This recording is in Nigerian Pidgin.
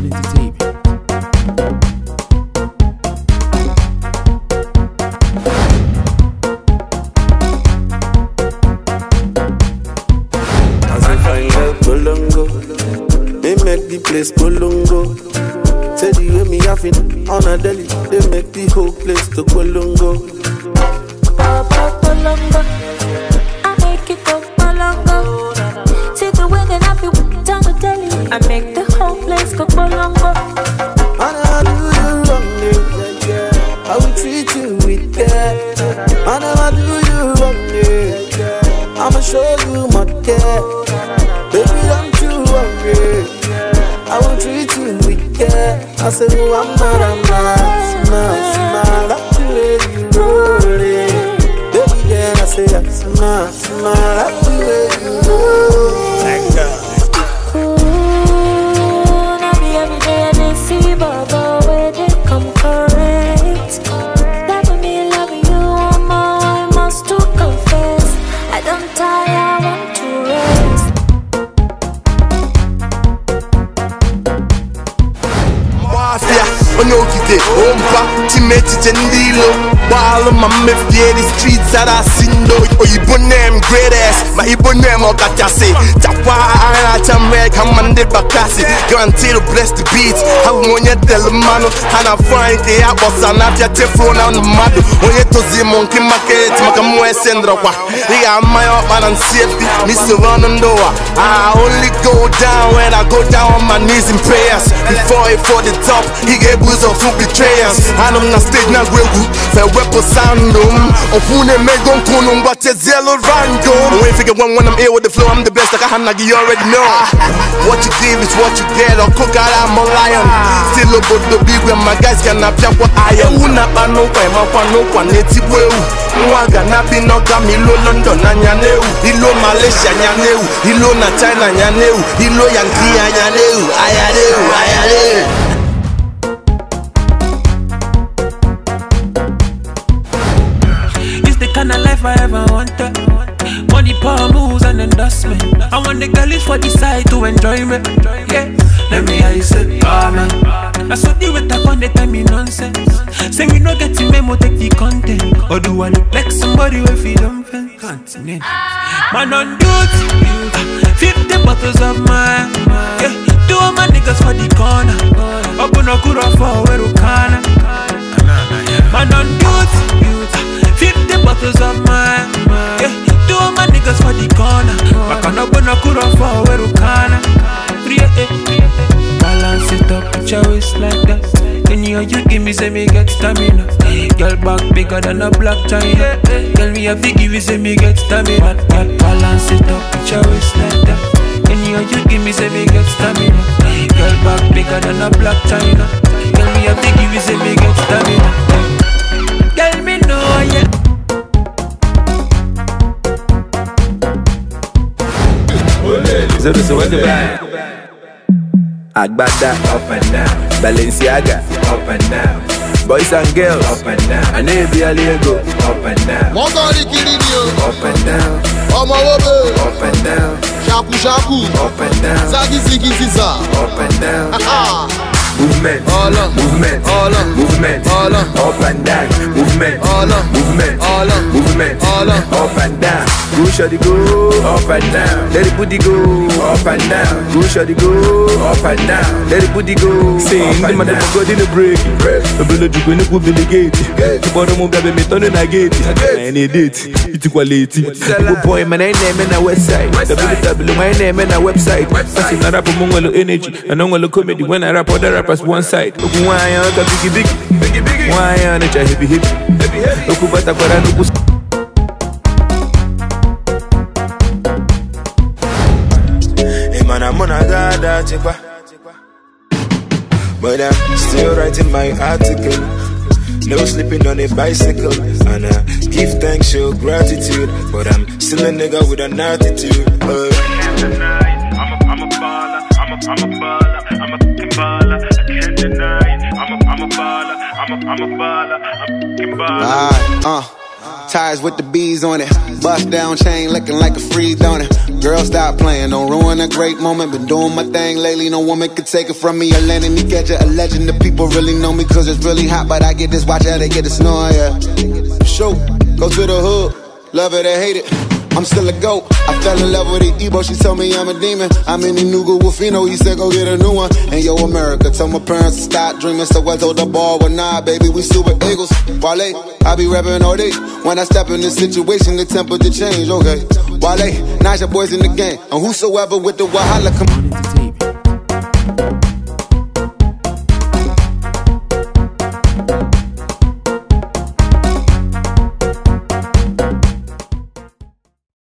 One Entertainment. As I find out Bolongo, they make the place Bolongo. Say the way me have it on a deli, they make the whole place to Bolongo. Bolongo, I make it go Bolongo. See the way that I feel down the deli, I make the whole place go Bolongo. And I do you wrong, yeah. I will treat you with care. I never do you wrong, yeah. I'ma show you my care. Baby, don't you worry. I will treat you with care. I say, oh, I'm not, smile. That's the way you roll it. Baby, then I say, smile. That's the way you roll it. Now be every day they see Baba where they come correct. Loving me, loving you, I must to confess. I don't tire, I want to rest. Mafia, Onokite, Ompa, Chimeti Jendilo. While my mafia, the streets are a sindo. Oh, you put them great ass, my Ibo name of Katase. Tapa, I America, Mande Bakasi. Guarantee to bless the beats. How when you tell the man, and I find the apples and I just thrown on the mud. When you to the monkey market, Makamu Sendra. They are my up and safety, Mr. Ronaldo. I only go down when I go down on my knees in prayers. Before I fall the top, he gave us of two betrayers. And I'm not stage now, fair weapon sound of who they make on Kunum, but it's yellow random. We figure when I'm here with the flow, I'm the best. Like a hand, you already know. What you give is what you get, or cook out, I'm a lion. Still about the big when my guys can have what I am. Who not no way, my one, no one, it's well. Gonna be no Camilo London, and Yaneu, Hilo Malaysia, Yaneu, Hilo na China, Yaneu, Hilo Yankee, Yaneu, Ayadeu. It's the kind of life I ever wanted. Money, power, moves, and endorsement. I want the girls for the side to enjoy me. Yeah, let me hear you say, man. I saw the way up on the time me nonsense. Say we no get to memo, take the content. Or do I look like somebody who feel unfair? Continent. Man on duty, 50 bottles of mine. Yeah, two of my niggas for the corner. Open a kura for where kana. Man on duty, 50 bottles of mine. Yeah, two of my niggas for the corner. Back open a kura for where kana. Balance it up, put your waist like that. Any of you give me, say me get stamina. Girl back bigger than a black china. Tell me if you give me, say me get stamina. Girl balance it up, put your waist like that. Any of you give me, say me get stamina. Girl back bigger than a black china. Tell me if you give me, say me get stamina. Tell me no, yeah. So what's the bag? Agbada, up and down. Balenciaga, up and down. Boys and girls, up and down. And Lego, up and down. Up and down. Up and down. Up and down. Up and down. Movement, movement, movement, up and down, movement, movement, movement, up and down. Go shawty go, up and down. Let the booty go, up and down. Go shawty go, up and down. Let the booty go. Sing the mother go in the break. The bullet you go to the gate. The bottom of the me turn in a gate. I need it, it's quality. Good boy, my name and a website. The bullet my name and a website. Passing a rap among all energy and all the comedy when I rap other rappers one side. Why on the biggie, why on the heavy hip? Okubata para nuku. Man, I'm on a god, but I'm still writing my article. No sleeping on a bicycle. And I give thanks, show gratitude. But I'm still a nigga with an attitude. I'm a baller, I'm a baller, I'm a fucking baller. I can't deny it. I'm a baller, I'm a baller, I'm a fucking baller. tires with the bees on it. Bust down chain looking like a free donut. Girl, stop playing, don't ruin a great moment. Been doing my thing lately, no woman could take it from me. A land in me catch a legend, the people really know me cause it's really hot. But I get this, watch how they get it snowing, yeah. Show, go to the hood, love it or hate it. I'm still a GOAT. I fell in love with the Ebo, she told me I'm a demon. I'm in the Nuga Wolfino, he said go get a new one. And yo, America, tell my parents to stop dreaming. So I told the ball, well, nah, baby, we super eagles. Wale, I be rapping all day. When I step in this situation, the temperature change, okay. Wale, Naja boys in the game. And whosoever with the Wahala, come on.